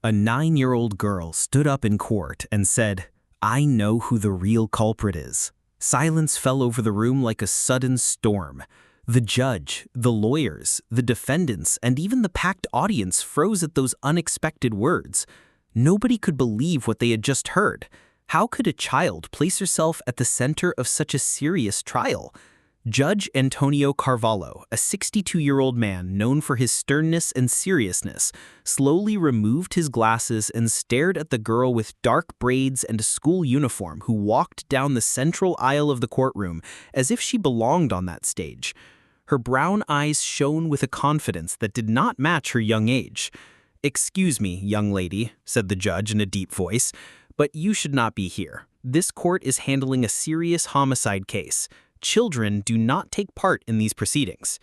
A 9-year-old girl stood up in court and said, "I know who the real culprit is." Silence fell over the room like a sudden storm. The judge, the lawyers, the defendants, and even the packed audience froze at those unexpected words. Nobody could believe what they had just heard. How could a child place herself at the center of such a serious trial? Judge Antonio Carvalho, a 62-year-old man known for his sternness and seriousness, slowly removed his glasses and stared at the girl with dark braids and a school uniform who walked down the central aisle of the courtroom as if she belonged on that stage. Her brown eyes shone with a confidence that did not match her young age. "Excuse me, young lady," said the judge in a deep voice, "but you should not be here. This court is handling a serious homicide case. Children do not take part in these proceedings."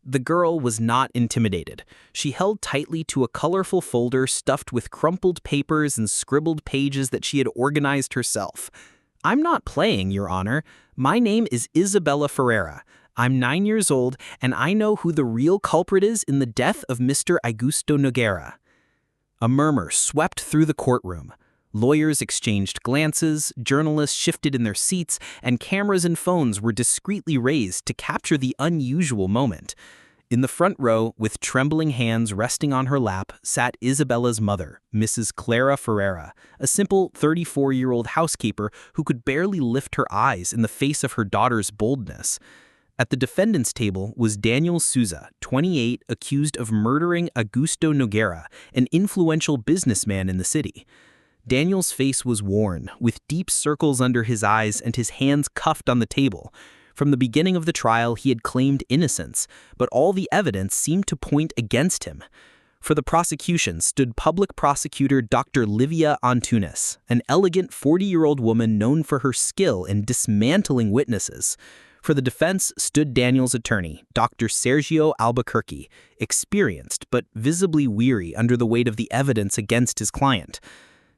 The girl was not intimidated. She held tightly to a colorful folder stuffed with crumpled papers and scribbled pages that she had organized herself. "I'm not playing, Your Honor. My name is Isabella Ferreira. I'm 9 years old, and I know who the real culprit is in the death of Mr. Augusto Noguera." A murmur swept through the courtroom. Lawyers exchanged glances, journalists shifted in their seats, and cameras and phones were discreetly raised to capture the unusual moment. In the front row, with trembling hands resting on her lap, sat Isabella's mother, Mrs. Clara Ferreira, a simple 34-year-old housekeeper who could barely lift her eyes in the face of her daughter's boldness. At the defendant's table was Daniel Souza, 28, accused of murdering Augusto Noguera, an influential businessman in the city. Daniel's face was worn, with deep circles under his eyes and his hands cuffed on the table. From the beginning of the trial, he had claimed innocence, but all the evidence seemed to point against him. For the prosecution stood public prosecutor Dr. Livia Antunes, an elegant 40-year-old woman known for her skill in dismantling witnesses. For the defense stood Daniel's attorney, Dr. Sergio Albuquerque, experienced but visibly weary under the weight of the evidence against his client.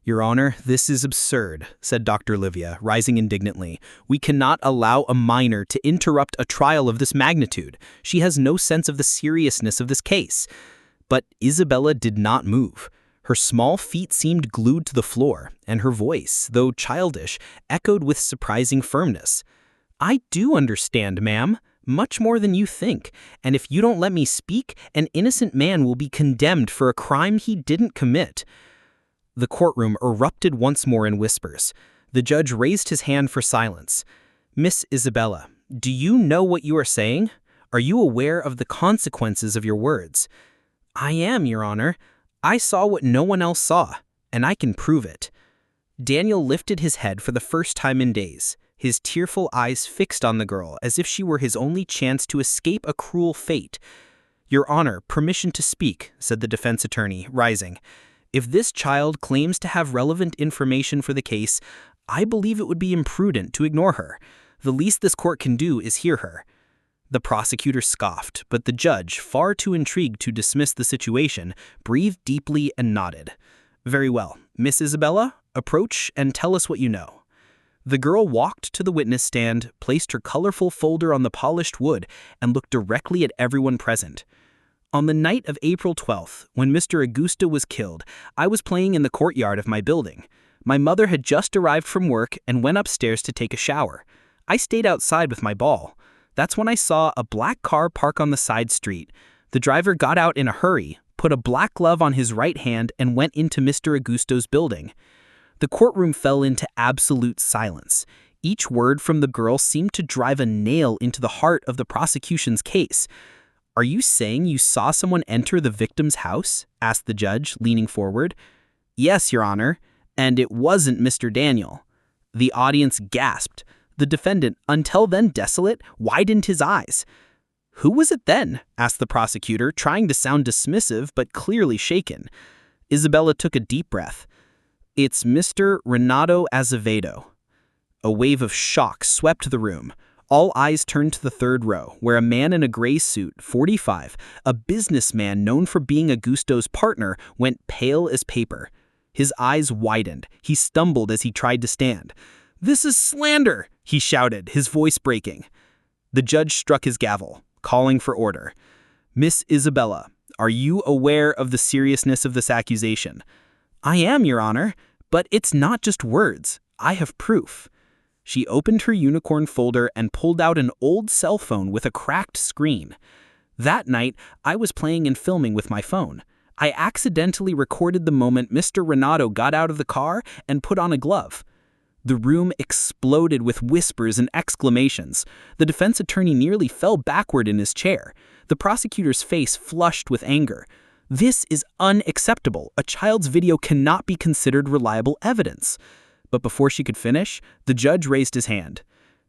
"Your Honor, this is absurd," said Dr. Livia, rising indignantly. "We cannot allow a minor to interrupt a trial of this magnitude. She has no sense of the seriousness of this case." But Isabella did not move. Her small feet seemed glued to the floor, and her voice, though childish, echoed with surprising firmness. "I do understand, ma'am. Much more than you think, and if you don't let me speak, an innocent man will be condemned for a crime he didn't commit." The courtroom erupted once more in whispers. The judge raised his hand for silence. "Miss Isabella, do you know what you are saying? Are you aware of the consequences of your words?" "I am, Your Honor. I saw what no one else saw, and I can prove it." Daniel lifted his head for the first time in days, his tearful eyes fixed on the girl as if she were his only chance to escape a cruel fate. "Your Honor, permission to speak," said the defense attorney, rising. "If this child claims to have relevant information for the case, I believe it would be imprudent to ignore her. The least this court can do is hear her." The prosecutor scoffed, but the judge, far too intrigued to dismiss the situation, breathed deeply and nodded. "Very well. Miss Isabella, approach and tell us what you know." The girl walked to the witness stand, placed her colorful folder on the polished wood, and looked directly at everyone present. "On the night of April 12th, when Mr. Augusto was killed, I was playing in the courtyard of my building. My mother had just arrived from work and went upstairs to take a shower. I stayed outside with my ball. That's when I saw a black car park on the side street. The driver got out in a hurry, put a black glove on his right hand, and went into Mr. Augusto's building." The courtroom fell into absolute silence. Each word from the girl seemed to drive a nail into the heart of the prosecution's case. "Are you saying you saw someone enter the victim's house?" asked the judge, leaning forward. "Yes, Your Honor, and it wasn't Mr. Daniel." The audience gasped. The defendant, until then desolate, widened his eyes. "Who was it then?" asked the prosecutor, trying to sound dismissive but clearly shaken. Isabella took a deep breath. "It's Mr. Renato Azevedo." A wave of shock swept the room. All eyes turned to the third row, where a man in a gray suit, 45, a businessman known for being Augusto's partner, went pale as paper. His eyes widened. He stumbled as he tried to stand. "This is slander!" he shouted, his voice breaking. The judge struck his gavel, calling for order. "Miss Isabella, are you aware of the seriousness of this accusation?" I am, Your Honor, but it's not just words. I have proof. She opened her unicorn folder and pulled out an old cell phone with a cracked screen. That night, I was playing and filming with my phone. I accidentally recorded the moment Mr. Renato got out of the car and put on a glove. The room exploded with whispers and exclamations. The defense attorney nearly fell backward in his chair. The prosecutor's face flushed with anger. This is unacceptable. A child's video cannot be considered reliable evidence. But before she could finish, the judge raised his hand.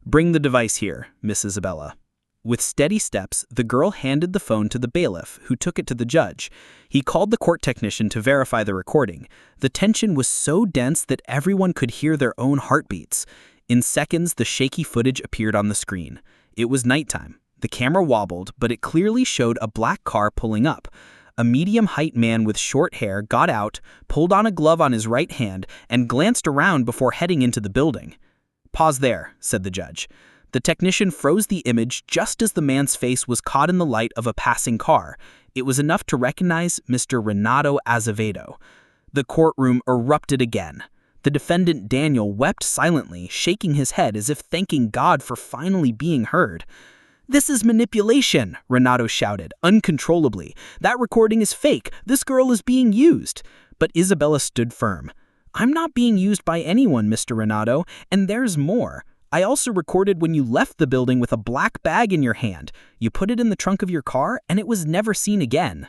Bring the device here, Miss Isabella. With steady steps, the girl handed the phone to the bailiff, who took it to the judge. He called the court technician to verify the recording. The tension was so dense that everyone could hear their own heartbeats. In seconds, the shaky footage appeared on the screen. It was nighttime. The camera wobbled, but it clearly showed a black car pulling up. A medium-height man with short hair got out, pulled on a glove on his right hand, and glanced around before heading into the building. Pause there, said the judge. The technician froze the image just as the man's face was caught in the light of a passing car. It was enough to recognize Mr. Renato Azevedo. The courtroom erupted again. The defendant Daniel wept silently, shaking his head as if thanking God for finally being heard. "This is manipulation," Renato shouted, uncontrollably. "That recording is fake. This girl is being used." But Isabella stood firm. "I'm not being used by anyone, Mr. Renato, and there's more. I also recorded when you left the building with a black bag in your hand. You put it in the trunk of your car, and it was never seen again."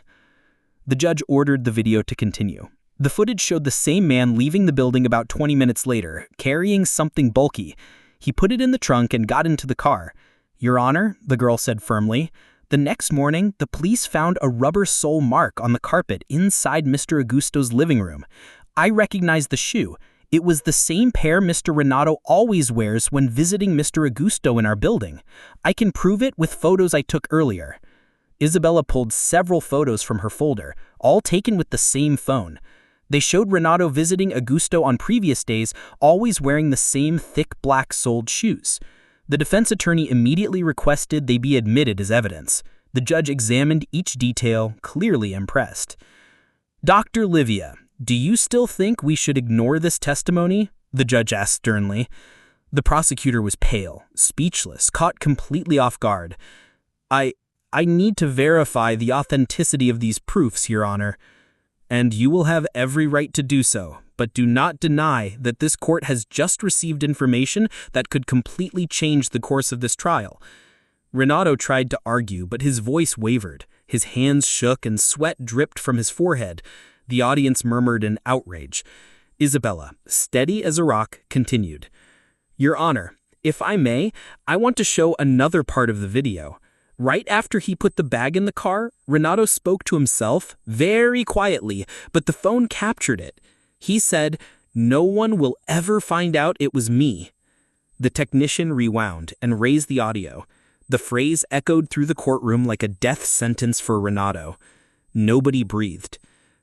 The judge ordered the video to continue. The footage showed the same man leaving the building about 20 minutes later, carrying something bulky. He put it in the trunk and got into the car. "Your Honor," the girl said firmly, "the next morning, the police found a rubber sole mark on the carpet inside Mr. Augusto's living room. I recognized the shoe. It was the same pair Mr. Renato always wears when visiting Mr. Augusto in our building. I can prove it with photos I took earlier." Isabella pulled several photos from her folder, all taken with the same phone. They showed Renato visiting Augusto on previous days, always wearing the same thick black-soled shoes. The defense attorney immediately requested they be admitted as evidence. The judge examined each detail, clearly impressed. "Dr. Livia, do you still think we should ignore this testimony?" the judge asked sternly. The prosecutor was pale, speechless, caught completely off guard. I need to verify the authenticity of these proofs, Your Honor. And you will have every right to do so, but do not deny that this court has just received information that could completely change the course of this trial. Renato tried to argue, but his voice wavered. His hands shook and sweat dripped from his forehead. The audience murmured in outrage. Isabella, steady as a rock, continued. "Your Honor, if I may, I want to show another part of the video. Right after he put the bag in the car, Renato spoke to himself very quietly, but the phone captured it. He said, 'No one will ever find out it was me.'" The technician rewound and raised the audio. The phrase echoed through the courtroom like a death sentence for Renato. Nobody breathed.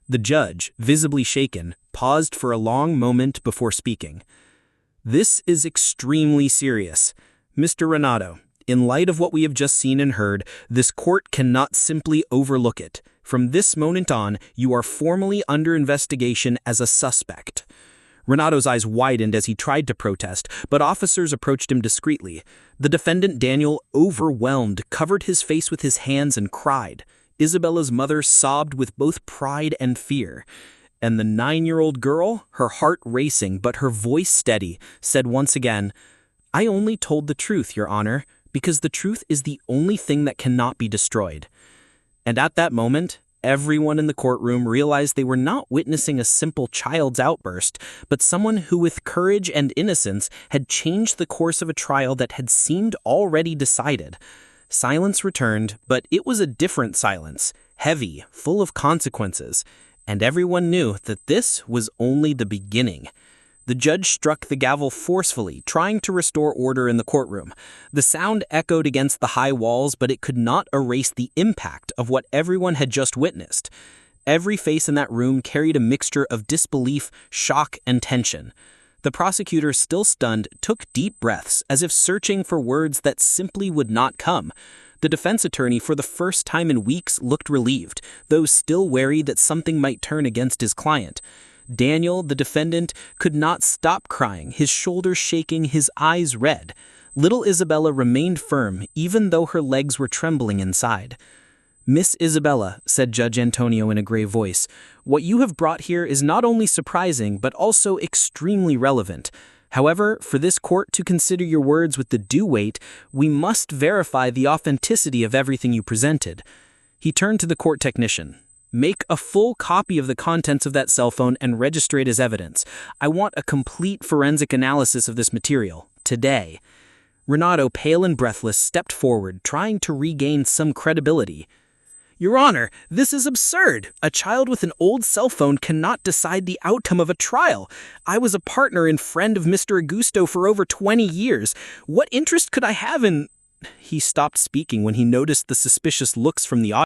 The judge, visibly shaken, paused for a long moment before speaking. "This is extremely serious. Mr. Renato, in light of what we have just seen and heard, this court cannot simply overlook it. From this moment on, you are formally under investigation as a suspect." Renato's eyes widened as he tried to protest, but officers approached him discreetly. The defendant, Daniel, overwhelmed, covered his face with his hands and cried. Isabella's mother sobbed with both pride and fear. And the 9-year-old girl, her heart racing but her voice steady, said once again, "I only told the truth, Your Honor, because the truth is the only thing that cannot be destroyed." And at that moment, everyone in the courtroom realized they were not witnessing a simple child's outburst, but someone who with courage and innocence had changed the course of a trial that had seemed already decided. Silence returned, but it was a different silence, heavy, full of consequences, and everyone knew that this was only the beginning. The judge struck the gavel forcefully, trying to restore order in the courtroom. The sound echoed against the high walls, but it could not erase the impact of what everyone had just witnessed. Every face in that room carried a mixture of disbelief, shock, and tension. The prosecutor, still stunned, took deep breaths, as if searching for words that simply would not come. The defense attorney, for the first time in weeks, looked relieved, though still wary that something might turn against his client. Daniel, the defendant, could not stop crying, his shoulders shaking, his eyes red. Little Isabella remained firm, even though her legs were trembling inside. "Miss Isabella," said Judge Antonio in a grave voice, "what you have brought here is not only surprising but also extremely relevant. However, for this court to consider your words with the due weight, we must verify the authenticity of everything you presented." He turned to the court technician. "Make a full copy of the contents of that cell phone and register it as evidence. I want a complete forensic analysis of this material, today." Renato, pale and breathless, stepped forward, trying to regain some credibility. "Your Honor, this is absurd. A child with an old cell phone cannot decide the outcome of a trial. I was a partner and friend of Mr. Augusto for over 20 years. What interest could I have in—" He stopped speaking when he noticed the suspicious looks from the audience.